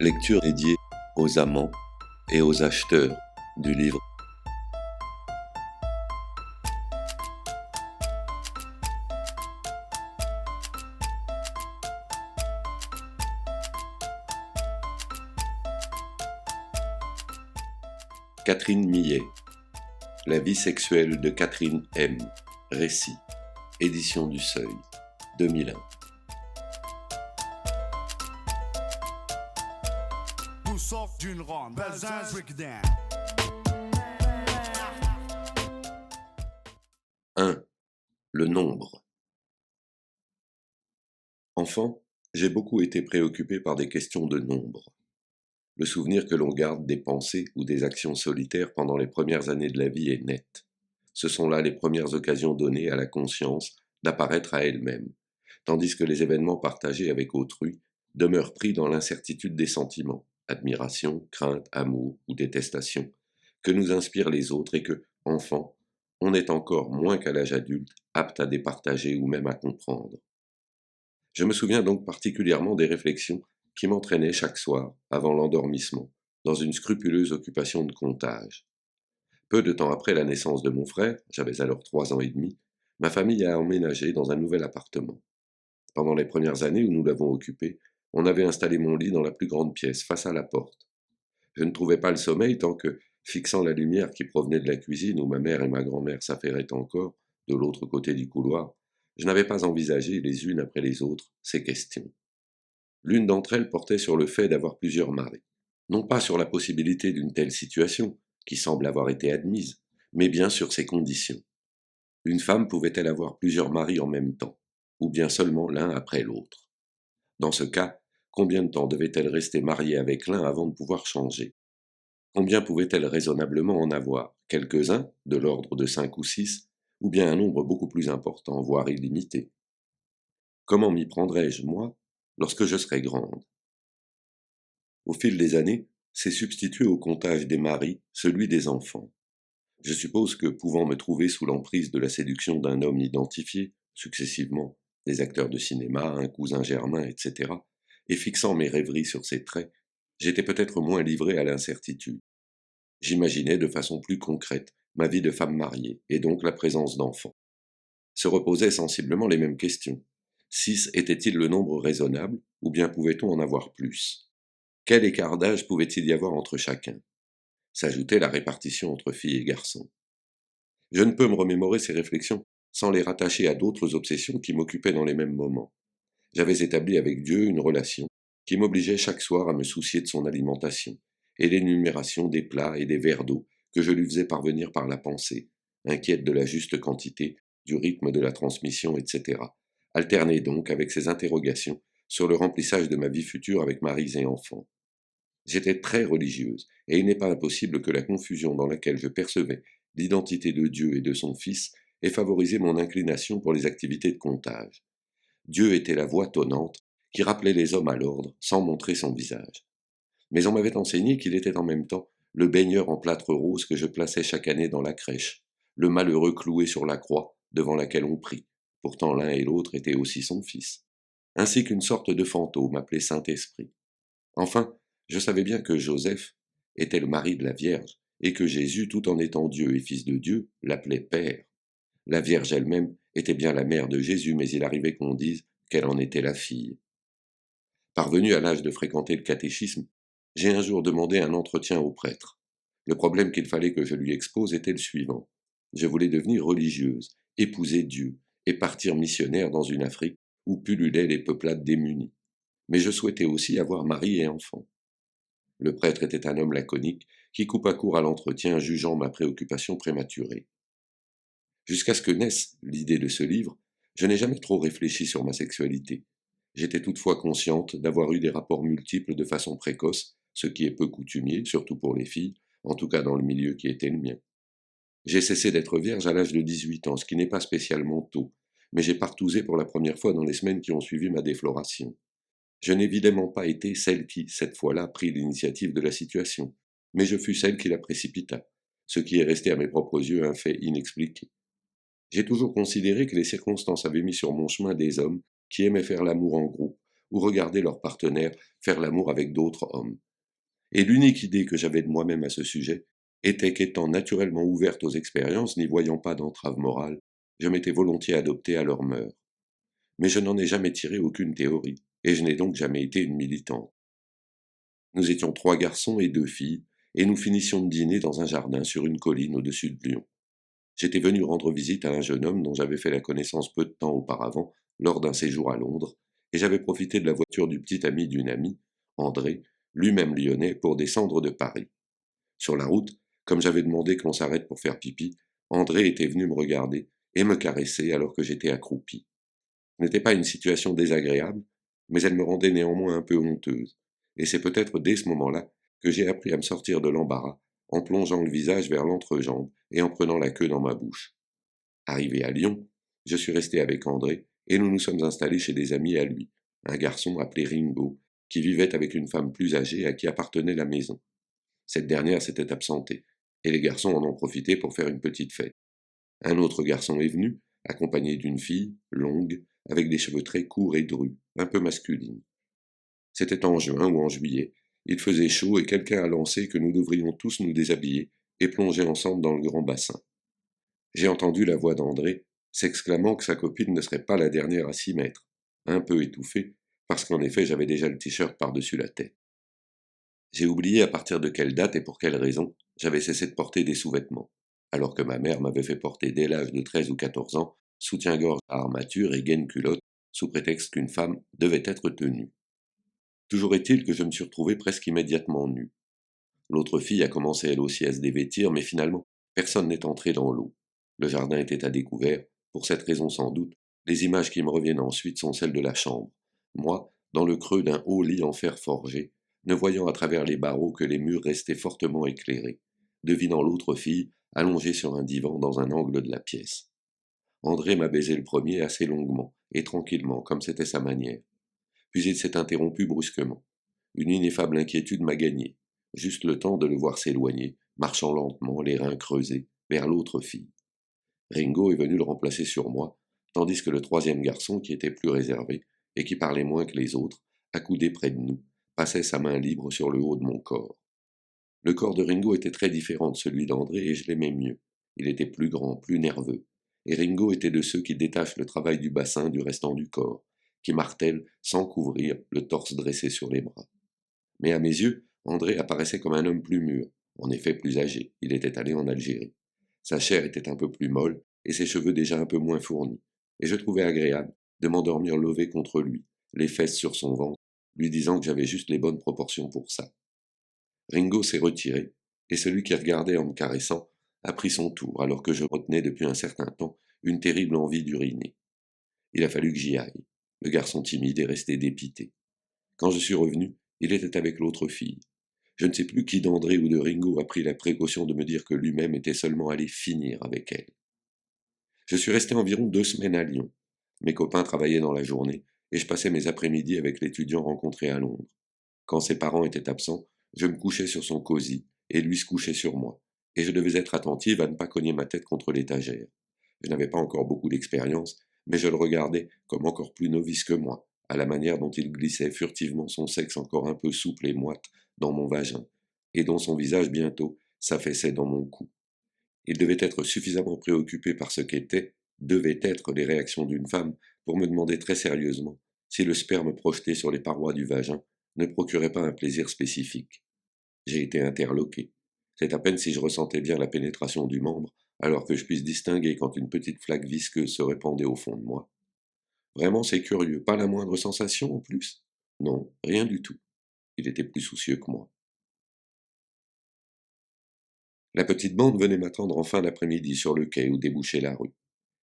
Lecture dédiée aux amants et aux acheteurs du livre. Catherine Millet. La vie sexuelle de Catherine M. Récit. Édition du Seuil. 2001. Le nombre. Enfant, j'ai beaucoup été préoccupé par des questions de nombre. Le souvenir que l'on garde des pensées ou des actions solitaires pendant les premières années de la vie est net. Ce sont là les premières occasions données à la conscience d'apparaître à elle-même, tandis que les événements partagés avec autrui demeurent pris dans l'incertitude des sentiments, admiration, crainte, amour ou détestation, que nous inspirent les autres et que, enfant, on est encore moins qu'à l'âge adulte apte à départager ou même à comprendre. Je me souviens donc particulièrement des réflexions qui m'entraînaient chaque soir, avant l'endormissement, dans une scrupuleuse occupation de comptage. Peu de temps après la naissance de mon frère, j'avais alors 3 ans et demi, ma famille a emménagé dans un nouvel appartement. Pendant les premières années où nous l'avons occupé, on avait installé mon lit dans la plus grande pièce, face à la porte. Je ne trouvais pas le sommeil tant que, fixant la lumière qui provenait de la cuisine où ma mère et ma grand-mère s'affairaient encore, de l'autre côté du couloir, je n'avais pas envisagé, les unes après les autres, ces questions. L'une d'entre elles portait sur le fait d'avoir plusieurs maris. Non pas sur la possibilité d'une telle situation, qui semble avoir été admise, mais bien sur ses conditions. Une femme pouvait-elle avoir plusieurs maris en même temps, ou bien seulement l'un après l'autre? Dans ce cas, combien de temps devait-elle rester mariée avec l'un avant de pouvoir changer? Combien pouvait-elle raisonnablement en avoir? Quelques-uns, de l'ordre de 5 ou 6, ou bien un nombre beaucoup plus important, voire illimité? Comment m'y prendrais-je, moi, lorsque je serais grande? Au fil des années, s'est substitué au comptage des maris celui des enfants. Je suppose que, pouvant me trouver sous l'emprise de la séduction d'un homme identifié, successivement, des acteurs de cinéma, un cousin germain, etc., et fixant mes rêveries sur ses traits, j'étais peut-être moins livré à l'incertitude. J'imaginais de façon plus concrète ma vie de femme mariée, et donc la présence d'enfants. Se reposaient sensiblement les mêmes questions. 6 était-il le nombre raisonnable, ou bien pouvait-on en avoir plus? Quel écart d'âge pouvait-il y avoir entre chacun? S'ajoutait la répartition entre filles et garçons. Je ne peux me remémorer ces réflexions sans les rattacher à d'autres obsessions qui m'occupaient dans les mêmes moments. J'avais établi avec Dieu une relation qui m'obligeait chaque soir à me soucier de son alimentation et l'énumération des plats et des verres d'eau que je lui faisais parvenir par la pensée, inquiète de la juste quantité, du rythme de la transmission, etc., alternée donc avec ces interrogations sur le remplissage de ma vie future avec maris et enfants. J'étais très religieuse, et il n'est pas impossible que la confusion dans laquelle je percevais l'identité de Dieu et de son Fils ait favorisé mon inclination pour les activités de comptage. Dieu était la voix tonnante qui rappelait les hommes à l'ordre sans montrer son visage. Mais on m'avait enseigné qu'il était en même temps le baigneur en plâtre rose que je plaçais chaque année dans la crèche, le malheureux cloué sur la croix devant laquelle on prie, pourtant l'un et l'autre étaient aussi son Fils, ainsi qu'une sorte de fantôme appelé Saint-Esprit. Enfin, je savais bien que Joseph était le mari de la Vierge, et que Jésus, tout en étant Dieu et Fils de Dieu, l'appelait Père. La Vierge elle-même était bien la mère de Jésus, mais il arrivait qu'on dise qu'elle en était la fille. Parvenu à l'âge de fréquenter le catéchisme, j'ai un jour demandé un entretien au prêtre. Le problème qu'il fallait que je lui expose était le suivant. Je voulais devenir religieuse, épouser Dieu, et partir missionnaire dans une Afrique où pullulaient les peuplades démunies. Mais je souhaitais aussi avoir mari et enfant. Le prêtre était un homme laconique qui coupa court à l'entretien, jugeant ma préoccupation prématurée. Jusqu'à ce que naisse l'idée de ce livre, je n'ai jamais trop réfléchi sur ma sexualité. J'étais toutefois consciente d'avoir eu des rapports multiples de façon précoce, ce qui est peu coutumier, surtout pour les filles, en tout cas dans le milieu qui était le mien. J'ai cessé d'être vierge à l'âge de 18 ans, ce qui n'est pas spécialement tôt, mais j'ai partousé pour la première fois dans les semaines qui ont suivi ma défloration. Je n'ai évidemment pas été celle qui, cette fois-là, prit l'initiative de la situation, mais je fus celle qui la précipita, ce qui est resté à mes propres yeux un fait inexpliqué. J'ai toujours considéré que les circonstances avaient mis sur mon chemin des hommes qui aimaient faire l'amour en groupe, ou regarder leur partenaire faire l'amour avec d'autres hommes. Et l'unique idée que j'avais de moi-même à ce sujet était qu'étant naturellement ouverte aux expériences, n'y voyant pas d'entrave morale, je m'étais volontiers adopté à leur mœurs. Mais je n'en ai jamais tiré aucune théorie, et je n'ai donc jamais été une militante. Nous étions 3 garçons et 2 filles, et nous finissions de dîner dans un jardin sur une colline au-dessus de Lyon. J'étais venu rendre visite à un jeune homme dont j'avais fait la connaissance peu de temps auparavant, lors d'un séjour à Londres, et j'avais profité de la voiture du petit ami d'une amie, André, lui-même lyonnais, pour descendre de Paris. Sur la route, comme j'avais demandé que l'on s'arrête pour faire pipi, André était venu me regarder et me caresser alors que j'étais accroupi. Ce n'était pas une situation désagréable, mais elle me rendait néanmoins un peu honteuse, et c'est peut-être dès ce moment-là que j'ai appris à me sortir de l'embarras, en plongeant le visage vers l'entrejambe et en prenant la queue dans ma bouche. Arrivé à Lyon, je suis resté avec André, et nous nous sommes installés chez des amis à lui, un garçon appelé Ringo, qui vivait avec une femme plus âgée à qui appartenait la maison. Cette dernière s'était absentée, et les garçons en ont profité pour faire une petite fête. Un autre garçon est venu, accompagné d'une fille, longue, avec des cheveux très courts et drus, un peu masculine. C'était en juin ou en juillet. Il faisait chaud et quelqu'un a lancé que nous devrions tous nous déshabiller et plonger ensemble dans le grand bassin. J'ai entendu la voix d'André, s'exclamant que sa copine ne serait pas la dernière à s'y mettre, un peu étouffé, parce qu'en effet j'avais déjà le t-shirt par-dessus la tête. J'ai oublié à partir de quelle date et pour quelle raison j'avais cessé de porter des sous-vêtements, alors que ma mère m'avait fait porter dès l'âge de 13 ou 14 ans soutien-gorge à armature et gaine culotte, sous prétexte qu'une femme devait être tenue. Toujours est-il que je me suis retrouvé presque immédiatement nu. L'autre fille a commencé elle aussi à se dévêtir, mais finalement, personne n'est entré dans l'eau. Le jardin était à découvert, pour cette raison sans doute, les images qui me reviennent ensuite sont celles de la chambre. Moi, dans le creux d'un haut lit en fer forgé, ne voyant à travers les barreaux que les murs restaient fortement éclairés, devinant l'autre fille allongée sur un divan dans un angle de la pièce. André m'a baisé le premier assez longuement et tranquillement, comme c'était sa manière. Puis il s'est interrompu brusquement. Une ineffable inquiétude m'a gagné, juste le temps de le voir s'éloigner, marchant lentement, les reins creusés, vers l'autre fille. Ringo est venu le remplacer sur moi, tandis que le troisième garçon, qui était plus réservé, et qui parlait moins que les autres, accoudé près de nous, passait sa main libre sur le haut de mon corps. Le corps de Ringo était très différent de celui d'André et je l'aimais mieux. Il était plus grand, plus nerveux. Et Ringo était de ceux qui détachent le travail du bassin du restant du corps, qui martèlent, sans couvrir, le torse dressé sur les bras. Mais à mes yeux, André apparaissait comme un homme plus mûr, en effet plus âgé, il était allé en Algérie. Sa chair était un peu plus molle, et ses cheveux déjà un peu moins fournis, et je trouvais agréable de m'endormir levé contre lui, les fesses sur son ventre, lui disant que j'avais juste les bonnes proportions pour ça. Ringo s'est retiré, et celui qui regardait en me caressant a pris son tour, alors que je retenais depuis un certain temps une terrible envie d'uriner. Il a fallu que j'y aille. Le garçon timide est resté dépité. Quand je suis revenu, il était avec l'autre fille. Je ne sais plus qui d'André ou de Ringo a pris la précaution de me dire que lui-même était seulement allé finir avec elle. Je suis resté environ 2 semaines à Lyon. Mes copains travaillaient dans la journée, et je passais mes après-midi avec l'étudiant rencontré à Londres. Quand ses parents étaient absents, je me couchais sur son cosy, et lui se couchait sur moi, et je devais être attentive à ne pas cogner ma tête contre l'étagère. Je n'avais pas encore beaucoup d'expérience, mais je le regardais comme encore plus novice que moi, à la manière dont il glissait furtivement son sexe encore un peu souple et moite dans mon vagin, et dont son visage bientôt s'affaissait dans mon cou. Il devait être suffisamment préoccupé par ce devaient être les réactions d'une femme pour me demander très sérieusement si le sperme projeté sur les parois du vagin ne procurait pas un plaisir spécifique. J'ai été interloqué. C'est à peine si je ressentais bien la pénétration du membre, alors que je puisse distinguer quand une petite flaque visqueuse se répandait au fond de moi. Vraiment, c'est curieux, pas la moindre sensation en plus? Non, rien du tout. Il était plus soucieux que moi. La petite bande venait m'attendre en fin d'après-midi sur le quai où débouchait la rue.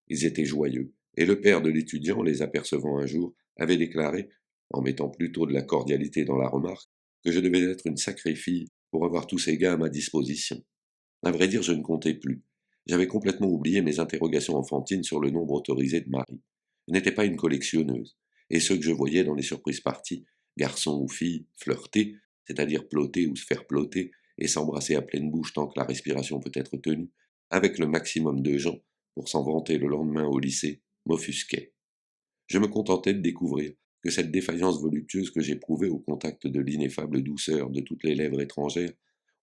Ils étaient joyeux, et le père de l'étudiant, les apercevant un jour, avait déclaré, en mettant plutôt de la cordialité dans la remarque, que je devais être une sacrée fille pour avoir tous ces gars à ma disposition. À vrai dire, je ne comptais plus. J'avais complètement oublié mes interrogations enfantines sur le nombre autorisé de maris. Je n'étais pas une collectionneuse, et ceux que je voyais dans les surprises parties, garçons ou filles, flirter, c'est-à-dire ploter ou se faire ploter, et s'embrasser à pleine bouche tant que la respiration peut être tenue, avec le maximum de gens, pour s'en vanter le lendemain au lycée, m'offusquaient. Je me contentais de découvrir que cette défaillance voluptueuse que j'éprouvais au contact de l'ineffable douceur de toutes les lèvres étrangères,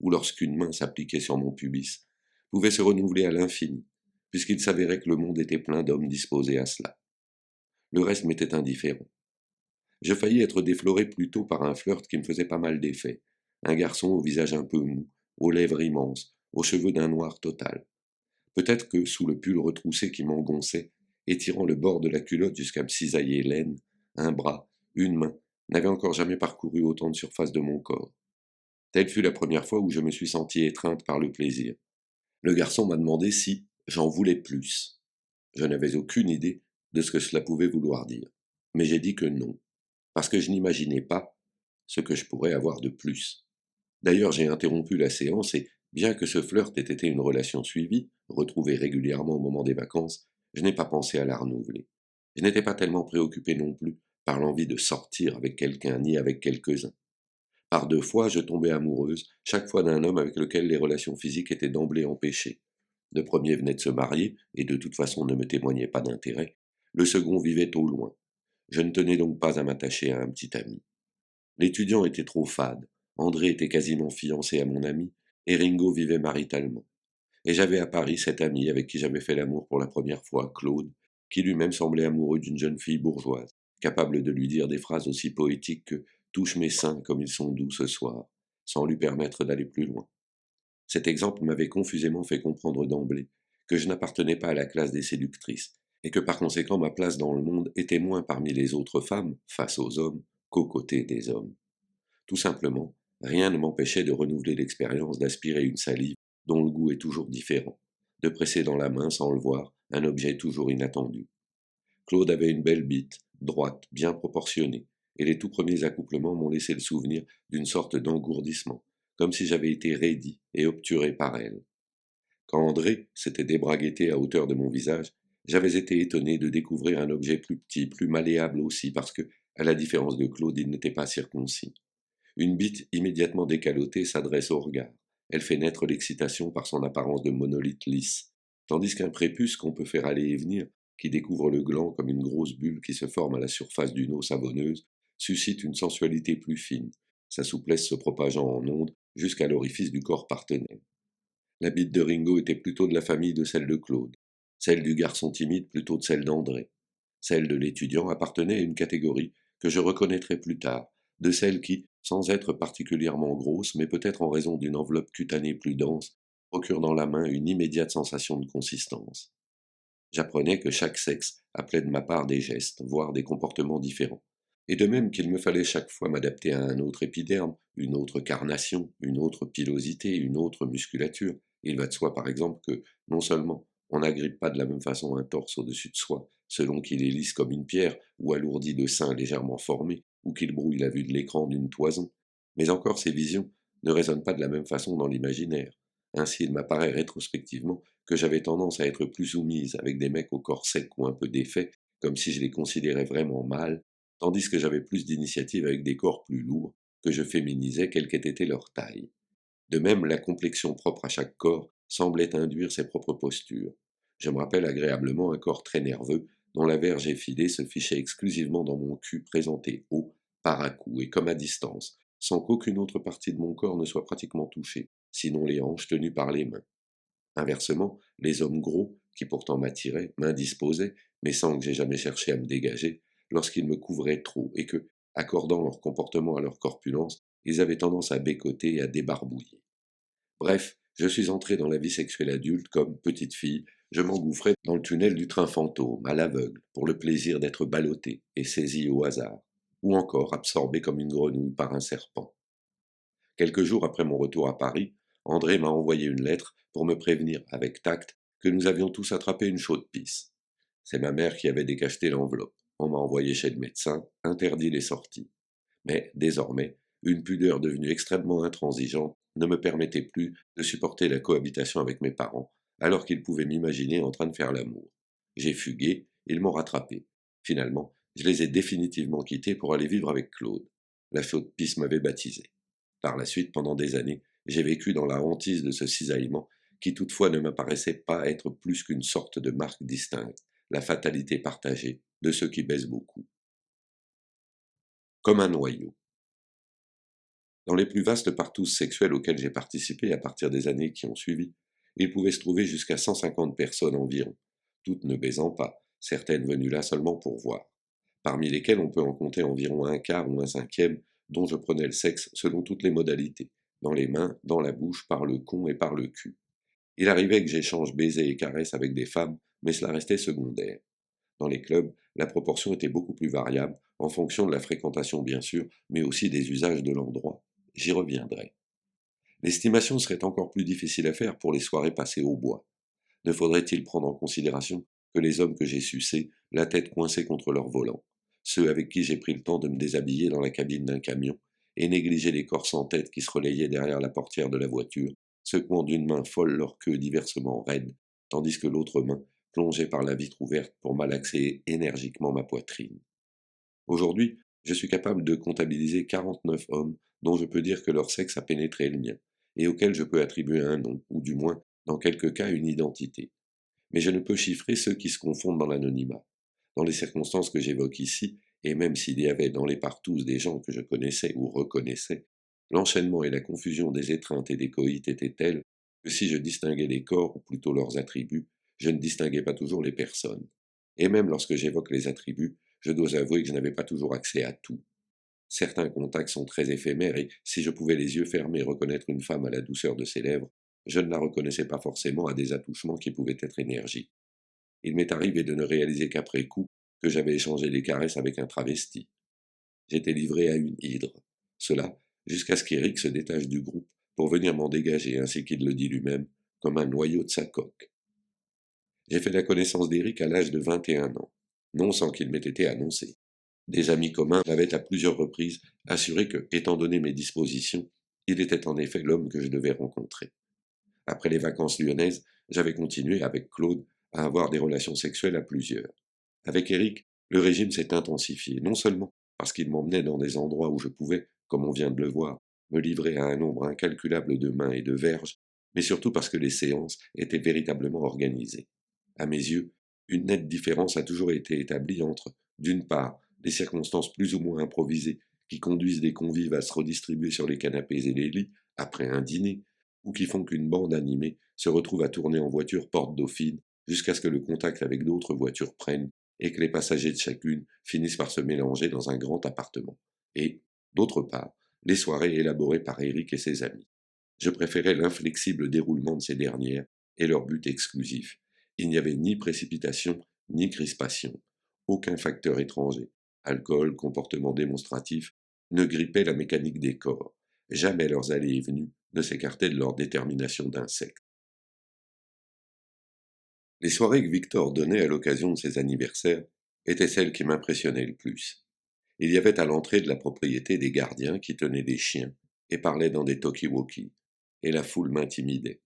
ou lorsqu'une main s'appliquait sur mon pubis, pouvait se renouveler à l'infini, puisqu'il s'avérait que le monde était plein d'hommes disposés à cela. Le reste m'était indifférent. Je faillis être défloré plus tôt par un flirt qui me faisait pas mal d'effet, un garçon au visage un peu mou, aux lèvres immenses, aux cheveux d'un noir total. Peut-être que, sous le pull retroussé qui m'engonçait, étirant le bord de la culotte jusqu'à me cisailler l'aine, un bras, une main, n'avaient encore jamais parcouru autant de surface de mon corps. Telle fut la première fois où je me suis senti étreinte par le plaisir. Le garçon m'a demandé si j'en voulais plus. Je n'avais aucune idée de ce que cela pouvait vouloir dire. Mais j'ai dit que non, parce que je n'imaginais pas ce que je pourrais avoir de plus. D'ailleurs, j'ai interrompu la séance et, bien que ce flirt ait été une relation suivie, retrouvée régulièrement au moment des vacances, je n'ai pas pensé à la renouveler. Je n'étais pas tellement préoccupé non plus par l'envie de sortir avec quelqu'un ni avec quelques-uns. Par 2 fois, je tombais amoureuse, chaque fois d'un homme avec lequel les relations physiques étaient d'emblée empêchées. Le premier venait de se marier, et de toute façon ne me témoignait pas d'intérêt. Le second vivait au loin. Je ne tenais donc pas à m'attacher à un petit ami. L'étudiant était trop fade, André était quasiment fiancé à mon ami, et Ringo vivait maritalement. Et j'avais à Paris cet ami avec qui j'avais fait l'amour pour la première fois, Claude, qui lui-même semblait amoureux d'une jeune fille bourgeoise, capable de lui dire des phrases aussi poétiques que touche mes seins comme ils sont doux ce soir, sans lui permettre d'aller plus loin. Cet exemple m'avait confusément fait comprendre d'emblée que je n'appartenais pas à la classe des séductrices, et que par conséquent ma place dans le monde était moins parmi les autres femmes, face aux hommes, qu'aux côtés des hommes. Tout simplement, rien ne m'empêchait de renouveler l'expérience d'aspirer une salive dont le goût est toujours différent, de presser dans la main sans le voir un objet toujours inattendu. Claude avait une belle bite, droite, bien proportionnée, et les tout premiers accouplements m'ont laissé le souvenir d'une sorte d'engourdissement, comme si j'avais été raidi et obturé par elle. Quand André s'était débraguetté à hauteur de mon visage, j'avais été étonné de découvrir un objet plus petit, plus malléable aussi, parce que, à la différence de Claude, il n'était pas circoncis. Une bite immédiatement décalotée s'adresse au regard. Elle fait naître l'excitation par son apparence de monolithe lisse, tandis qu'un prépuce qu'on peut faire aller et venir, qui découvre le gland comme une grosse bulle qui se forme à la surface d'une eau savonneuse, suscite une sensualité plus fine, sa souplesse se propageant en ondes jusqu'à l'orifice du corps partenaire. La bite de Ringo était plutôt de la famille de celle de Claude, celle du garçon timide plutôt de celle d'André. Celle de l'étudiant appartenait à une catégorie que je reconnaîtrai plus tard, de celles qui, sans être particulièrement grosses, mais peut-être en raison d'une enveloppe cutanée plus dense, procurent dans la main une immédiate sensation de consistance. J'apprenais que chaque sexe appelait de ma part des gestes, voire des comportements différents. Et de même qu'il me fallait chaque fois m'adapter à un autre épiderme, une autre carnation, une autre pilosité, une autre musculature, il va de soi par exemple que, non seulement on n'agrippe pas de la même façon un torse au-dessus de soi, selon qu'il est lisse comme une pierre, ou alourdi de seins légèrement formés, ou qu'il brouille la vue de l'écran d'une toison, mais encore ces visions ne résonnent pas de la même façon dans l'imaginaire. Ainsi il m'apparaît rétrospectivement que j'avais tendance à être plus soumise avec des mecs au corps sec ou un peu défait, comme si je les considérais vraiment mal, tandis que j'avais plus d'initiative avec des corps plus lourds, que je féminisais quelle qu'ait été leur taille. De même, la complexion propre à chaque corps semblait induire ses propres postures. Je me rappelle agréablement un corps très nerveux, dont la verge effilée se fichait exclusivement dans mon cul présenté haut, par à coup et comme à distance, sans qu'aucune autre partie de mon corps ne soit pratiquement touchée, sinon les hanches tenues par les mains. Inversement, les hommes gros, qui pourtant m'attiraient, m'indisposaient, mais sans que j'aie jamais cherché à me dégager, lorsqu'ils me couvraient trop et que, accordant leur comportement à leur corpulence, ils avaient tendance à bécoter et à débarbouiller. Bref, je suis entré dans la vie sexuelle adulte comme, petite fille, je m'engouffrais dans le tunnel du train fantôme, à l'aveugle, pour le plaisir d'être ballotté et saisi au hasard, ou encore absorbé comme une grenouille par un serpent. Quelques jours après mon retour à Paris, André m'a envoyé une lettre pour me prévenir, avec tact, que nous avions tous attrapé une chaude pisse. C'est ma mère qui avait décacheté l'enveloppe. On m'a envoyé chez le médecin, interdit les sorties. Mais, désormais, une pudeur devenue extrêmement intransigeante ne me permettait plus de supporter la cohabitation avec mes parents, alors qu'ils pouvaient m'imaginer en train de faire l'amour. J'ai fugué, ils m'ont rattrapé. Finalement, je les ai définitivement quittés pour aller vivre avec Claude. La chaude pisse m'avait baptisé. Par la suite, pendant des années, j'ai vécu dans la hantise de ce cisaillement, qui toutefois ne m'apparaissait pas être plus qu'une sorte de marque distincte, la fatalité partagée de ceux qui baissent beaucoup. comme un noyau. Dans les plus vastes partous sexuels auxquels j'ai participé à partir des années qui ont suivi, il pouvait se trouver jusqu'à 150 personnes environ, toutes ne baisant pas, certaines venues là seulement pour voir, parmi lesquelles on peut en compter environ un quart ou un cinquième dont je prenais le sexe selon toutes les modalités, dans les mains, dans la bouche, par le con et par le cul. Il arrivait que j'échange baisers et caresses avec des femmes, mais cela restait secondaire. Dans les clubs, la proportion était beaucoup plus variable, en fonction de la fréquentation bien sûr, mais aussi des usages de l'endroit. J'y reviendrai. L'estimation serait encore plus difficile à faire pour les soirées passées au bois. Ne faudrait-il prendre en considération que les hommes que j'ai sucés, la tête coincée contre leur volant, ceux avec qui j'ai pris le temps de me déshabiller dans la cabine d'un camion, et négliger les corps sans tête qui se relayaient derrière la portière de la voiture, secouant d'une main folle leur queue diversement raide, tandis que l'autre main plongeait par la vitre ouverte pour malaxer énergiquement ma poitrine. Aujourd'hui, je suis capable de comptabiliser 49 hommes dont je peux dire que leur sexe a pénétré le mien, et auxquels je peux attribuer un nom, ou du moins, dans quelques cas, une identité. Mais je ne peux chiffrer ceux qui se confondent dans l'anonymat. Dans les circonstances que j'évoque ici, et même s'il y avait dans les partous des gens que je connaissais ou reconnaissais, l'enchaînement et la confusion des étreintes et des coïts étaient tels que si je distinguais les corps, ou plutôt leurs attributs, je ne distinguais pas toujours les personnes. Et même lorsque j'évoque les attributs, je dois avouer que je n'avais pas toujours accès à tout. Certains contacts sont très éphémères et si je pouvais les yeux fermés reconnaître une femme à la douceur de ses lèvres, je ne la reconnaissais pas forcément à des attouchements qui pouvaient être énergiques. Il m'est arrivé de ne réaliser qu'après coup que j'avais échangé des caresses avec un travesti. J'étais livré à une hydre. Cela, jusqu'à ce qu'Éric se détache du groupe pour venir m'en dégager, ainsi qu'il le dit lui-même, comme un noyau de sa coque. J'ai fait la connaissance d'Éric à l'âge de 21 ans, non sans qu'il m'ait été annoncé. Des amis communs m'avaient à plusieurs reprises assuré que, étant donné mes dispositions, il était en effet l'homme que je devais rencontrer. Après les vacances lyonnaises, j'avais continué, avec Claude, à avoir des relations sexuelles à plusieurs. Avec Eric, le régime s'est intensifié, non seulement parce qu'il m'emmenait dans des endroits où je pouvais, comme on vient de le voir, me livrer à un nombre incalculable de mains et de verges, mais surtout parce que les séances étaient véritablement organisées. À mes yeux, une nette différence a toujours été établie entre, d'une part, les circonstances plus ou moins improvisées qui conduisent des convives à se redistribuer sur les canapés et les lits après un dîner, ou qui font qu'une bande animée se retrouve à tourner en voiture porte Dauphine jusqu'à ce que le contact avec d'autres voitures prenne et que les passagers de chacune finissent par se mélanger dans un grand appartement. Et, d'autre part, les soirées élaborées par Eric et ses amis. Je préférais l'inflexible déroulement de ces dernières et leur but exclusif. Il n'y avait ni précipitation, ni crispation. Aucun facteur étranger, alcool, comportement démonstratif, ne grippait la mécanique des corps. Jamais leurs allées et venues ne s'écartaient de leur détermination d'insectes. Les soirées que Victor donnait à l'occasion de ses anniversaires étaient celles qui m'impressionnaient le plus. Il y avait à l'entrée de la propriété des gardiens qui tenaient des chiens et parlaient dans des talkie-walkie, et la foule m'intimidait.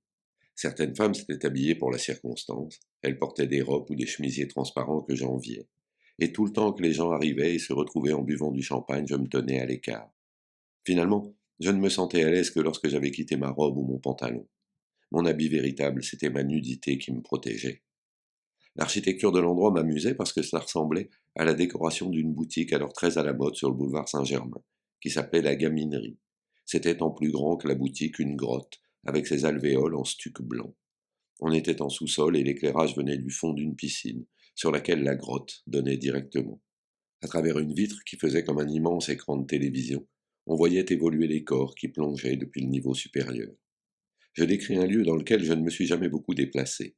Certaines femmes s'étaient habillées pour la circonstance, elles portaient des robes ou des chemisiers transparents que j'enviais. Et tout le temps que les gens arrivaient et se retrouvaient en buvant du champagne, je me tenais à l'écart. Finalement, je ne me sentais à l'aise que lorsque j'avais quitté ma robe ou mon pantalon. Mon habit véritable, c'était ma nudité qui me protégeait. L'architecture de l'endroit m'amusait parce que ça ressemblait à la décoration d'une boutique alors très à la mode sur le boulevard Saint-Germain, qui s'appelait la Gaminerie. C'était en plus grand que la boutique une grotte, avec ses alvéoles en stuc blanc. On était en sous-sol et l'éclairage venait du fond d'une piscine, sur laquelle la grotte donnait directement. À travers une vitre qui faisait comme un immense écran de télévision, on voyait évoluer les corps qui plongeaient depuis le niveau supérieur. Je décris un lieu dans lequel je ne me suis jamais beaucoup déplacé.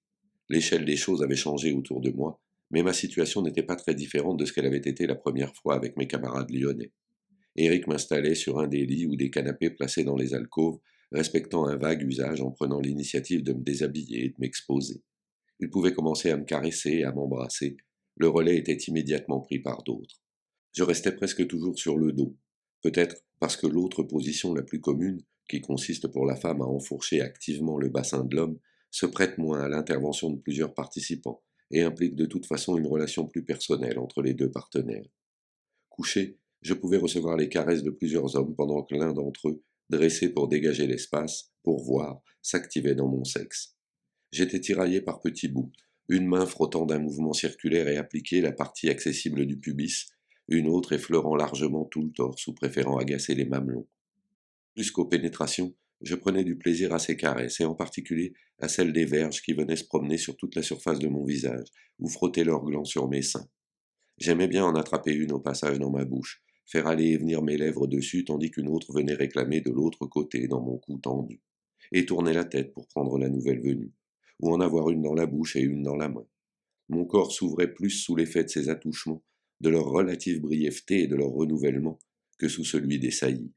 L'échelle des choses avait changé autour de moi, mais ma situation n'était pas très différente de ce qu'elle avait été la première fois avec mes camarades lyonnais. Eric m'installait sur un des lits ou des canapés placés dans les alcôves, respectant un vague usage en prenant l'initiative de me déshabiller et de m'exposer. Il pouvait commencer à me caresser et à m'embrasser. Le relais était immédiatement pris par d'autres. Je restais presque toujours sur le dos, peut-être parce que l'autre position la plus commune, qui consiste pour la femme à enfourcher activement le bassin de l'homme, se prête moins à l'intervention de plusieurs participants et implique de toute façon une relation plus personnelle entre les deux partenaires. Couché, je pouvais recevoir les caresses de plusieurs hommes pendant que l'un d'entre eux, dressé pour dégager l'espace, pour voir, s'activait dans mon sexe. J'étais tiraillé par petits bouts, une main frottant d'un mouvement circulaire et appliqué la partie accessible du pubis, une autre effleurant largement tout le torse ou préférant agacer les mamelons. Plus qu'aux pénétrations, je prenais du plaisir à ces caresses, et en particulier à celles des verges qui venaient se promener sur toute la surface de mon visage, ou frotter leurs glands sur mes seins. J'aimais bien en attraper une au passage dans ma bouche, faire aller et venir mes lèvres dessus tandis qu'une autre venait réclamer de l'autre côté dans mon cou tendu, et tourner la tête pour prendre la nouvelle venue, ou en avoir une dans la bouche et une dans la main. Mon corps s'ouvrait plus sous l'effet de ces attouchements, de leur relative brièveté et de leur renouvellement, que sous celui des saillies.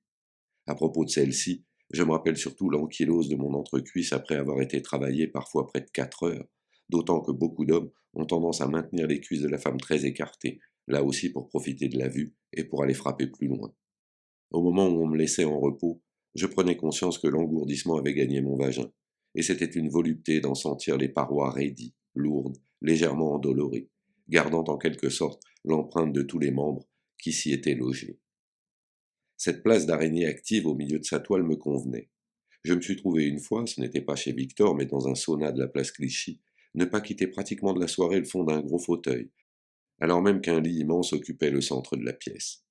À propos de celle-ci, je me rappelle surtout l'ankylose de mon entrecuisse après avoir été travaillé parfois près de 4 heures, d'autant que beaucoup d'hommes ont tendance à maintenir les cuisses de la femme très écartées, là aussi pour profiter de la vue et pour aller frapper plus loin. Au moment où on me laissait en repos, je prenais conscience que l'engourdissement avait gagné mon vagin, et c'était une volupté d'en sentir les parois raidies, lourdes, légèrement endolories, gardant en quelque sorte l'empreinte de tous les membres qui s'y étaient logés. Cette place d'araignée active au milieu de sa toile me convenait. Je me suis trouvé une fois, ce n'était pas chez Victor, mais dans un sauna de la place Clichy, ne pas quitter pratiquement de la soirée le fond d'un gros fauteuil, alors même qu'un lit immense occupait le centre de la pièce.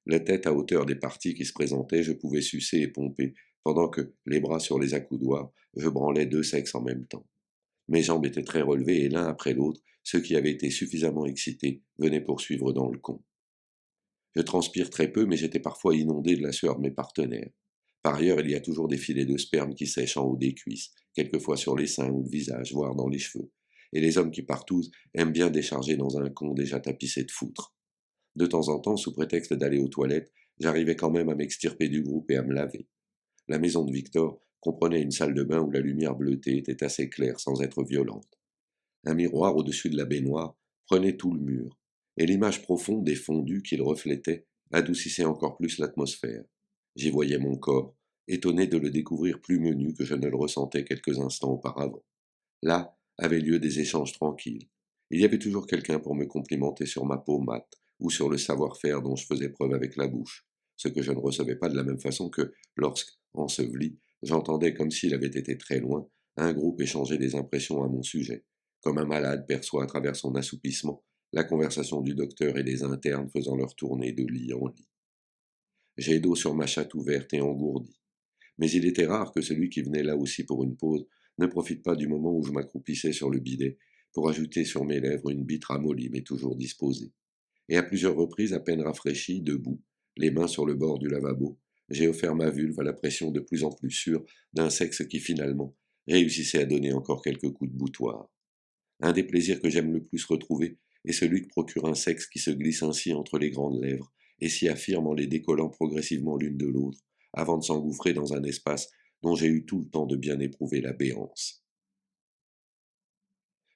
La tête à hauteur des parties qui se présentaient, je pouvais sucer et pomper, pendant que, les bras sur les accoudoirs, je branlais 2 sexes en même temps. Mes jambes étaient très relevées et l'un après l'autre, ceux qui avaient été suffisamment excités venaient poursuivre dans le con. Je transpire très peu, mais j'étais parfois inondé de la sueur de mes partenaires. Par ailleurs, il y a toujours des filets de sperme qui sèchent en haut des cuisses, quelquefois sur les seins ou le visage, voire dans les cheveux. Et les hommes qui partousent aiment bien décharger dans un con déjà tapissé de foutre. De temps en temps, sous prétexte d'aller aux toilettes, j'arrivais quand même à m'extirper du groupe et à me laver. La maison de Victor comprenait une salle de bain où la lumière bleutée était assez claire sans être violente. Un miroir au-dessus de la baignoire prenait tout le mur, et l'image profonde et fondue qu'il reflétait adoucissait encore plus l'atmosphère. J'y voyais mon corps, étonné de le découvrir plus menu que je ne le ressentais quelques instants auparavant. Là avaient lieu des échanges tranquilles. Il y avait toujours quelqu'un pour me complimenter sur ma peau mate ou sur le savoir-faire dont je faisais preuve avec la bouche, ce que je ne recevais pas de la même façon que lorsque, enseveli, j'entendais comme s'il avait été très loin un groupe échanger des impressions à mon sujet, comme un malade perçoit à travers son assoupissement la conversation du docteur et des internes faisant leur tournée de lit en lit. J'ai d'eau sur ma chatte ouverte et engourdie. Mais il était rare que celui qui venait là aussi pour une pause ne profite pas du moment où je m'accroupissais sur le bidet pour ajouter sur mes lèvres une bite ramollie mais toujours disposée. Et à plusieurs reprises, à peine rafraîchi, debout, les mains sur le bord du lavabo, j'ai offert ma vulve à la pression de plus en plus sûre d'un sexe qui finalement réussissait à donner encore quelques coups de boutoir. Un des plaisirs que j'aime le plus retrouver est celui que procure un sexe qui se glisse ainsi entre les grandes lèvres et s'y affirme en les décollant progressivement l'une de l'autre, avant de s'engouffrer dans un espace dont j'ai eu tout le temps de bien éprouver la béance.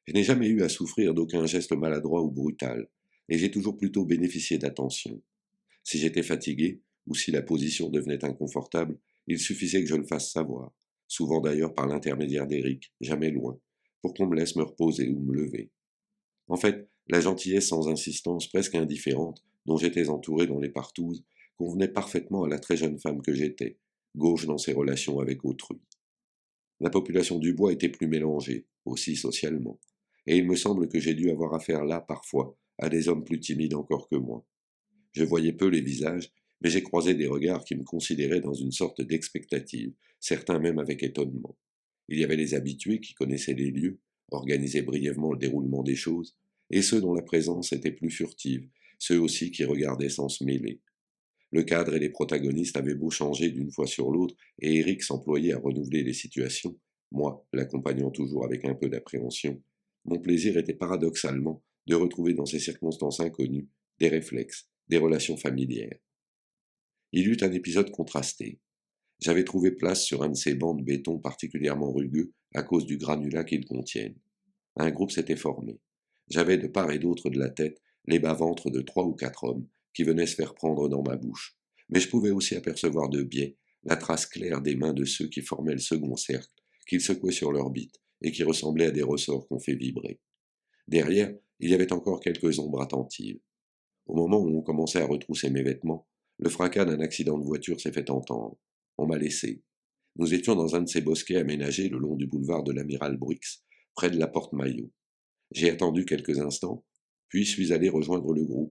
Je n'ai jamais eu à souffrir d'aucun geste maladroit ou brutal, et j'ai toujours plutôt bénéficié d'attention. Si j'étais fatigué, ou si la position devenait inconfortable, il suffisait que je le fasse savoir, souvent d'ailleurs par l'intermédiaire d'Éric, jamais loin, pour qu'on me laisse me reposer ou me lever. En fait, la gentillesse sans insistance presque indifférente, dont j'étais entouré dans les partouzes, convenait parfaitement à la très jeune femme que j'étais, gauche dans ses relations avec autrui. La population du bois était plus mélangée, aussi socialement, et il me semble que j'ai dû avoir affaire là, parfois, à des hommes plus timides encore que moi. Je voyais peu les visages, mais j'ai croisé des regards qui me considéraient dans une sorte d'expectative, certains même avec étonnement. Il y avait les habitués qui connaissaient les lieux, organisaient brièvement le déroulement des choses, et ceux dont la présence était plus furtive, ceux aussi qui regardaient sans se mêler. Le cadre et les protagonistes avaient beau changer d'une fois sur l'autre, et Eric s'employait à renouveler les situations, moi l'accompagnant toujours avec un peu d'appréhension. Mon plaisir était paradoxalement de retrouver dans ces circonstances inconnues des réflexes, des relations familières. Il y eut un épisode contrasté. J'avais trouvé place sur un de ces bancs de béton particulièrement rugueux à cause du granulat qu'ils contiennent. Un groupe s'était formé. J'avais de part et d'autre de la tête les bas-ventres de 3 ou 4 hommes qui venaient se faire prendre dans ma bouche, mais je pouvais aussi apercevoir de biais la trace claire des mains de ceux qui formaient le second cercle, qu'ils secouaient sur leurs bites et qui ressemblaient à des ressorts qu'on fait vibrer. Derrière, il y avait encore quelques ombres attentives. Au moment où on commençait à retrousser mes vêtements, le fracas d'un accident de voiture s'est fait entendre. On m'a laissé. Nous étions dans un de ces bosquets aménagés le long du boulevard de l'Amiral Brix, près de la porte Maillot. J'ai attendu quelques instants, puis suis allé rejoindre le groupe,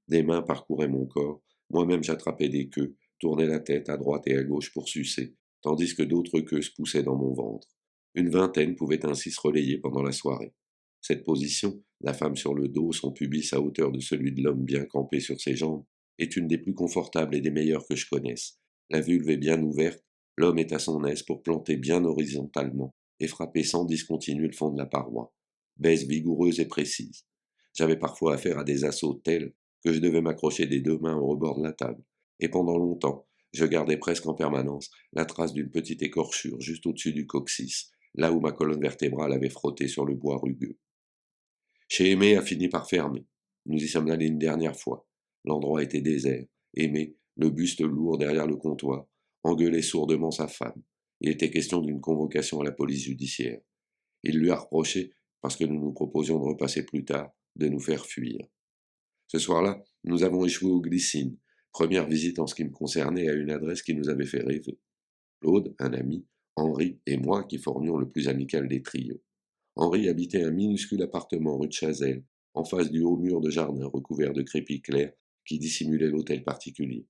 Des mains parcouraient mon corps, moi-même j'attrapais des queues, tournais la tête à droite et à gauche pour sucer, tandis que d'autres queues se poussaient dans mon ventre. Une vingtaine pouvaient ainsi se relayer pendant la soirée. Cette position, la femme sur le dos, son pubis à hauteur de celui de l'homme bien campé sur ses jambes, est une des plus confortables et des meilleures que je connaisse. La vulve est bien ouverte, l'homme est à son aise pour planter bien horizontalement et frapper sans discontinuer le fond de la paroi. Baisse vigoureuse et précise. J'avais parfois affaire à des assauts tels que je devais m'accrocher des deux mains au rebord de la table, et pendant longtemps, je gardais presque en permanence la trace d'une petite écorchure juste au-dessus du coccyx, là où ma colonne vertébrale avait frotté sur le bois rugueux. Chez Aimé a fini par fermer. Nous y sommes allés une dernière fois. L'endroit était désert. Aimé, le buste lourd derrière le comptoir, engueulait sourdement sa femme. Il était question d'une convocation à la police judiciaire. Il lui a reproché, parce que nous nous proposions de repasser plus tard, de nous faire fuir. Ce soir-là, nous avons échoué aux glycines, première visite en ce qui me concernait à une adresse qui nous avait fait rêver. Claude, un ami, Henri et moi qui formions le plus amical des trios. Henri habitait un minuscule appartement rue de Chazelles, en face du haut mur de jardin recouvert de crépi clair qui dissimulait l'hôtel particulier.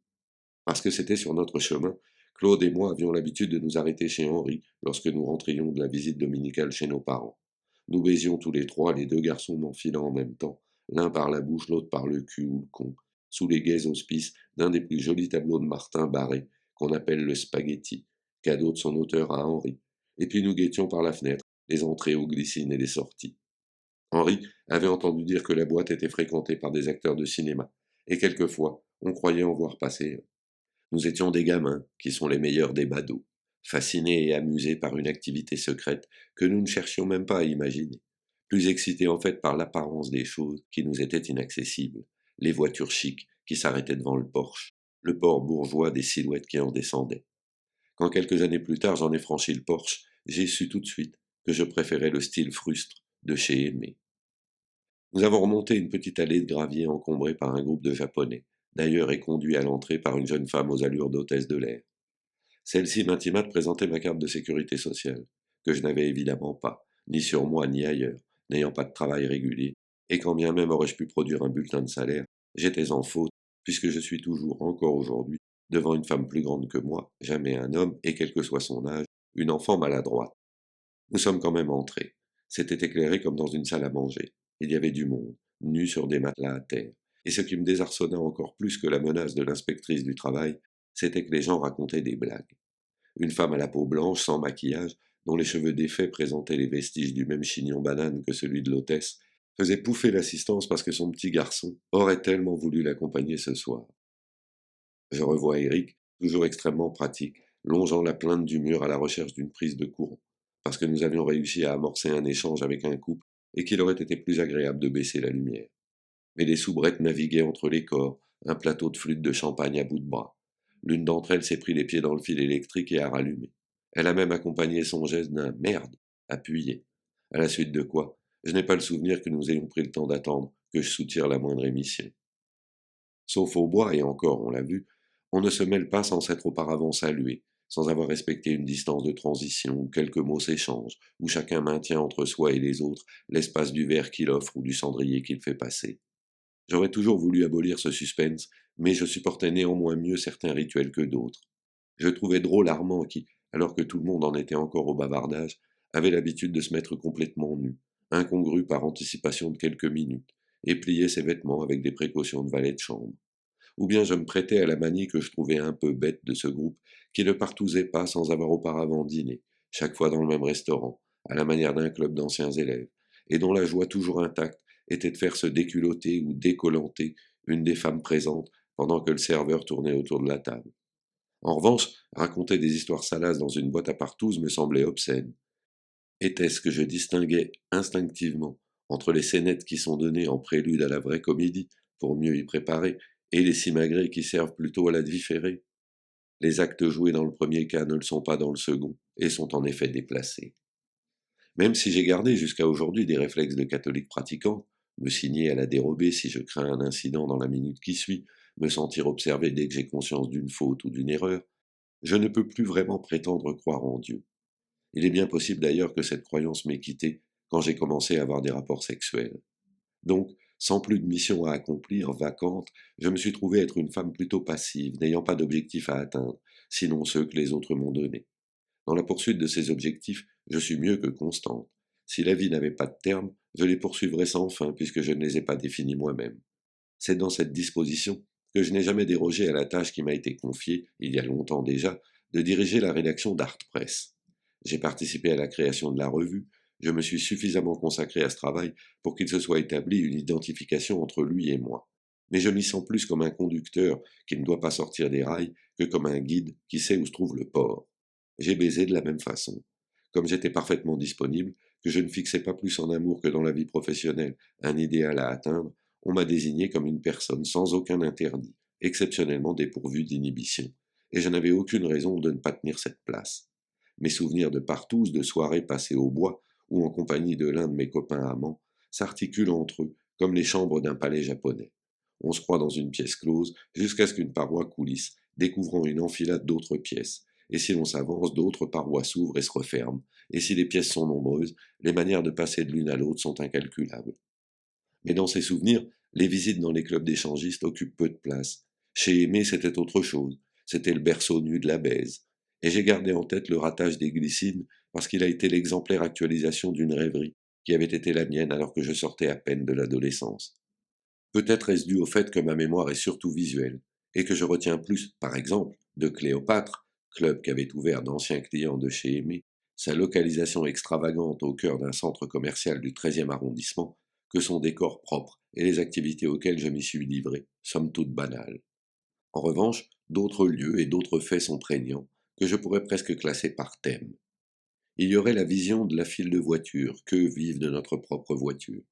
Parce que c'était sur notre chemin, Claude et moi avions l'habitude de nous arrêter chez Henri lorsque nous rentrions de la visite dominicale chez nos parents. Nous baisions tous les trois, les deux garçons m'enfilant en même temps, l'un par la bouche, l'autre par le cul ou le con, sous les gais auspices d'un des plus jolis tableaux de Martin Barré, qu'on appelle le spaghetti, cadeau de son auteur à Henri. Et puis nous guettions par la fenêtre les entrées aux glycines et les sorties. Henri avait entendu dire que la boîte était fréquentée par des acteurs de cinéma, et quelquefois on croyait en voir passer. Nous étions des gamins, qui sont les meilleurs des badauds, fascinés et amusés par une activité secrète que nous ne cherchions même pas à imaginer, plus excités en fait par l'apparence des choses qui nous étaient inaccessibles, les voitures chics qui s'arrêtaient devant le port bourgeois des silhouettes qui en descendaient. Quand quelques années plus tard j'en ai franchi le porche, j'ai su tout de suite que je préférais le style frustre de chez Aimé. Nous avons remonté une petite allée de gravier encombrée par un groupe de Japonais, d'ailleurs éconduit à l'entrée par une jeune femme aux allures d'hôtesse de l'air. Celle-ci m'intima de présenter ma carte de sécurité sociale, que je n'avais évidemment pas, ni sur moi ni ailleurs, n'ayant pas de travail régulier, et quand bien même aurais-je pu produire un bulletin de salaire, j'étais en faute, puisque je suis toujours, encore aujourd'hui, devant une femme plus grande que moi, jamais un homme, et quel que soit son âge, une enfant maladroite. Nous sommes quand même entrés. C'était éclairé comme dans une salle à manger. Il y avait du monde, nu sur des matelas à terre. Et ce qui me désarçonna encore plus que la menace de l'inspectrice du travail, c'était que les gens racontaient des blagues. Une femme à la peau blanche, sans maquillage, dont les cheveux défaits présentaient les vestiges du même chignon banane que celui de l'hôtesse, faisait pouffer l'assistance parce que son petit garçon aurait tellement voulu l'accompagner ce soir. Je revois Eric, toujours extrêmement pratique, longeant la plainte du mur à la recherche d'une prise de courant, parce que nous avions réussi à amorcer un échange avec un couple et qu'il aurait été plus agréable de baisser la lumière. Mais les soubrettes naviguaient entre les corps, un plateau de flûte de champagne à bout de bras. L'une d'entre elles s'est pris les pieds dans le fil électrique et a rallumé. Elle a même accompagné son geste d'un merde appuyé. À la suite de quoi, je n'ai pas le souvenir que nous ayons pris le temps d'attendre que je soutire la moindre émission. Sauf au bois, et encore, on l'a vu, on ne se mêle pas sans s'être auparavant salué, sans avoir respecté une distance de transition où quelques mots s'échangent, où chacun maintient entre soi et les autres l'espace du verre qu'il offre ou du cendrier qu'il fait passer. J'aurais toujours voulu abolir ce suspense, mais je supportais néanmoins mieux certains rituels que d'autres. Je trouvais drôle Armand qui, alors que tout le monde en était encore au bavardage, avait l'habitude de se mettre complètement nu, incongru par anticipation de quelques minutes, et plier ses vêtements avec des précautions de valet de chambre. Ou bien je me prêtais à la manie que je trouvais un peu bête de ce groupe qui ne partousait pas sans avoir auparavant dîné, chaque fois dans le même restaurant, à la manière d'un club d'anciens élèves, et dont la joie toujours intacte était de faire se déculotter ou décollanter une des femmes présentes pendant que le serveur tournait autour de la table. En revanche, raconter des histoires salaces dans une boîte à partouze me semblait obscène. Était-ce que je distinguais instinctivement entre les scénettes qui sont données en prélude à la vraie comédie, pour mieux y préparer, et les simagrées qui servent plutôt à la différer? Les actes joués dans le premier cas ne le sont pas dans le second, et sont en effet déplacés. Même si j'ai gardé jusqu'à aujourd'hui des réflexes de catholique pratiquant, me signer à la dérobée si je crains un incident dans la minute qui suit, me sentir observé dès que j'ai conscience d'une faute ou d'une erreur, je ne peux plus vraiment prétendre croire en Dieu. Il est bien possible d'ailleurs que cette croyance m'ait quitté quand j'ai commencé à avoir des rapports sexuels. Donc, Sans plus de mission à accomplir, vacante, je me suis trouvé être une femme plutôt passive, n'ayant pas d'objectifs à atteindre, sinon ceux que les autres m'ont donnés. Dans la poursuite de ces objectifs, je suis mieux que constante. Si la vie n'avait pas de terme, je les poursuivrais sans fin puisque je ne les ai pas définis moi-même. C'est dans cette disposition que je n'ai jamais dérogé à la tâche qui m'a été confiée, il y a longtemps déjà, de diriger la rédaction d'Art Press. J'ai participé à la création de la revue, je me suis suffisamment consacré à ce travail pour qu'il se soit établi une identification entre lui et moi. Mais je m'y sens plus comme un conducteur qui ne doit pas sortir des rails que comme un guide qui sait où se trouve le port. J'ai baisé de la même façon. Comme j'étais parfaitement disponible, que je ne fixais pas plus en amour que dans la vie professionnelle un idéal à atteindre, on m'a désigné comme une personne sans aucun interdit, exceptionnellement dépourvue d'inhibition, et je n'avais aucune raison de ne pas tenir cette place. Mes souvenirs de partous, de soirées passées au bois, ou en compagnie de l'un de mes copains amants, s'articulent entre eux, comme les chambres d'un palais japonais. On se croit dans une pièce close, jusqu'à ce qu'une paroi coulisse, découvrant une enfilade d'autres pièces, et si l'on s'avance, d'autres parois s'ouvrent et se referment, et si les pièces sont nombreuses, les manières de passer de l'une à l'autre sont incalculables. Mais dans ces souvenirs, les visites dans les clubs d'échangistes occupent peu de place. Chez Aimé, c'était autre chose. C'était le berceau nu de la baise. Et j'ai gardé en tête le ratage des glycines parce qu'il a été l'exemplaire actualisation d'une rêverie qui avait été la mienne alors que je sortais à peine de l'adolescence. Peut-être est-ce dû au fait que ma mémoire est surtout visuelle, et que je retiens plus, par exemple, de Cléopâtre, club qu'avaient ouvert d'anciens clients de chez Aimé, sa localisation extravagante au cœur d'un centre commercial du 13e arrondissement, que son décor propre et les activités auxquelles je m'y suis livré, somme toute banales. En revanche, d'autres lieux et d'autres faits sont prégnants, que je pourrais presque classer par thème. Il y aurait la vision de la file de voitures, que vivent de notre propre voiture.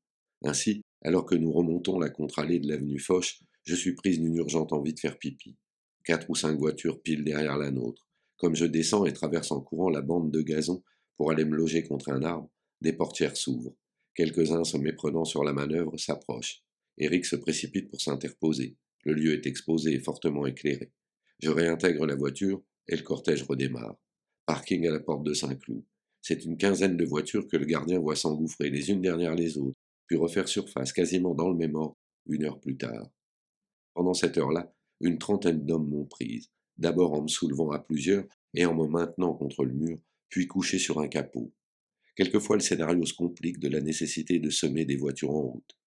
Ainsi, alors que nous remontons la contre-allée de l'avenue Foch, je suis prise d'une urgente envie de faire pipi. 4 ou 5 voitures pilent derrière la nôtre. Comme je descends et traverse en courant la bande de gazon pour aller me loger contre un arbre, des portières s'ouvrent. Quelques-uns se méprenant sur la manœuvre s'approchent. Eric se précipite pour s'interposer. Le lieu est exposé et fortement éclairé. Je réintègre la voiture et le cortège redémarre. Parking à la porte de Saint-Cloud. C'est une quinzaine de voitures que le gardien voit s'engouffrer les unes derrière les autres, puis refaire surface quasiment dans le même ordre 1 heure plus tard. Pendant cette heure-là, une trentaine d'hommes m'ont prise, d'abord en me soulevant à plusieurs et en me maintenant contre le mur, puis couché sur un capot. Quelquefois le scénario se complique de la nécessité de semer des voitures en route.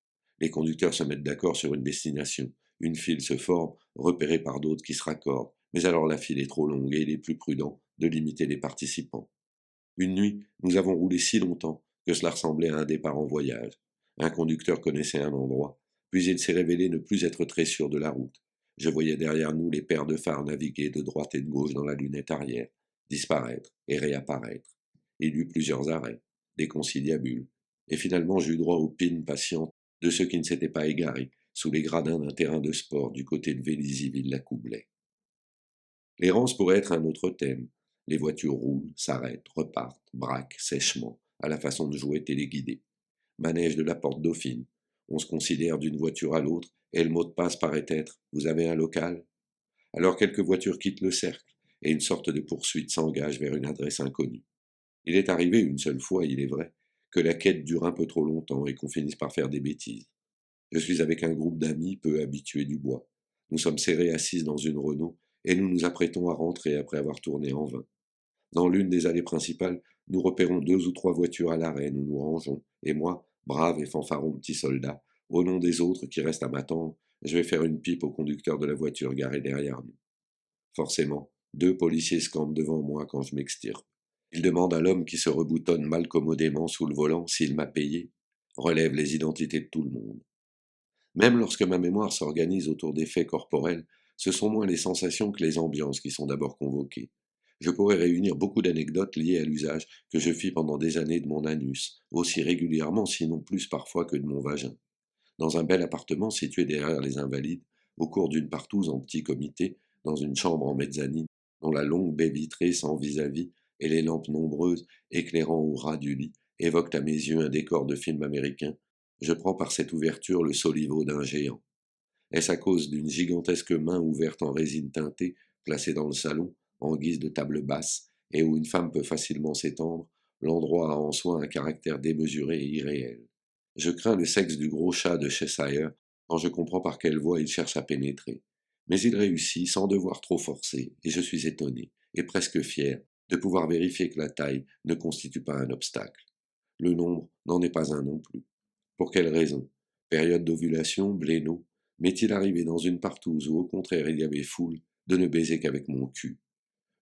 Les conducteurs se mettent d'accord sur une destination. Une file se forme, repérée par d'autres qui se raccordent, mais alors la file est trop longue et il est plus prudent de limiter les participants. Une nuit, nous avons roulé si longtemps que cela ressemblait à un départ en voyage. Un conducteur connaissait un endroit, puis il s'est révélé ne plus être très sûr de la route. Je voyais derrière nous les paires de phares naviguer de droite et de gauche dans la lunette arrière, disparaître et réapparaître. Il y eut plusieurs arrêts, des conciliabules, et finalement j'eus droit aux pines patientes de ceux qui ne s'étaient pas égarés sous les gradins d'un terrain de sport du côté de Vélizy-Villacoublay. L'errance pourrait être un autre thème. Les voitures roulent, s'arrêtent, repartent, braquent sèchement, à la façon de jouets téléguidés. Manège de la Porte Dauphine. On se considère d'une voiture à l'autre, et le mot de passe paraît être Vous avez un local? Alors quelques voitures quittent le cercle, et une sorte de poursuite s'engage vers une adresse inconnue. Il est arrivé une seule fois, il est vrai, que la quête dure un peu trop longtemps et qu'on finisse par faire des bêtises. Je suis avec un groupe d'amis peu habitués du bois. Nous sommes serrés assises dans une Renault, et nous nous apprêtons à rentrer après avoir tourné en vain. Dans l'une des allées principales, nous repérons 2 ou 3 voitures à l'arrêt, nous nous rangeons, et moi, brave et fanfaron petit soldat, au nom des autres qui restent à m'attendre, je vais faire une pipe au conducteur de la voiture garée derrière nous. Forcément, 2 policiers se campent devant moi quand je m'extirpe. Ils demandent à l'homme qui se reboutonne malcommodément sous le volant s'il m'a payé, relève les identités de tout le monde. Même lorsque ma mémoire s'organise autour des faits corporels, ce sont moins les sensations que les ambiances qui sont d'abord convoquées. Je pourrais réunir beaucoup d'anecdotes liées à l'usage que je fis pendant des années de mon anus, aussi régulièrement sinon plus parfois que de mon vagin. Dans un bel appartement situé derrière les Invalides, au cours d'une partouze en petit comité, dans une chambre en mezzanine, dont la longue baie vitrée sans vis-à-vis et les lampes nombreuses éclairant au ras du lit évoquent à mes yeux un décor de film américain, je prends par cette ouverture le soliveau d'un géant. Est-ce à cause d'une gigantesque main ouverte en résine teintée, placée dans le salon, en guise de table basse, et où une femme peut facilement s'étendre, l'endroit a en soi un caractère démesuré et irréel. Je crains le sexe du gros chat de Cheshire quand je comprends par quelle voie il cherche à pénétrer. Mais il réussit sans devoir trop forcer, et je suis étonné, et presque fier, de pouvoir vérifier que la taille ne constitue pas un obstacle. Le nombre n'en est pas un non plus. Pour quelle raison? Période d'ovulation, bléno? M'est-il arrivé dans une partouze où au contraire il y avait foule de ne baiser qu'avec mon cul?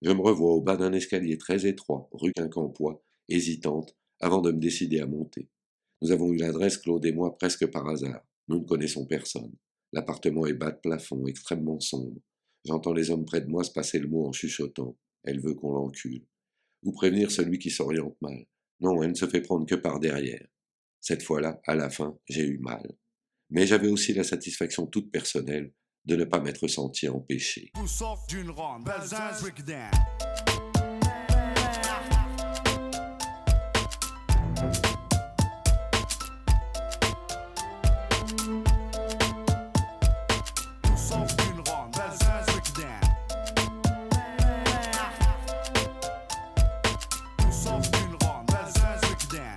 Je me revois au bas d'un escalier très étroit, rue Quincampoix, hésitante, avant de me décider à monter. Nous avons eu l'adresse, Claude et moi, presque par hasard. Nous ne connaissons personne. L'appartement est bas de plafond, extrêmement sombre. J'entends les hommes près de moi se passer le mot en chuchotant. Elle veut qu'on l'encule. Ou prévenir celui qui s'oriente mal. Non, elle ne se fait prendre que par derrière. Cette fois-là, à la fin, j'ai eu mal. Mais j'avais aussi la satisfaction toute personnelle de ne pas m'être senti empêché. Tout sort d'une ronde, Belzins breakdown. Tout sort d'une ronde, Belzins breakdown. Tout sort d'une ronde, Belzins breakdown.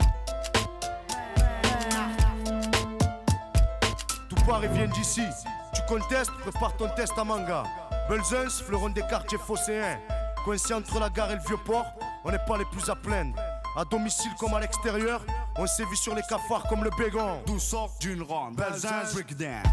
Tout Paris vient d'ici. Tu contestes, prépare ton test à manga. Belzins, fleuron des quartiers phocéens. Coincé entre la gare et le vieux port, on n'est pas les plus à plaindre. À domicile comme à l'extérieur, on sévit sur les cafards comme le bégon. D'où sort d'une ronde, Belzins breakdown.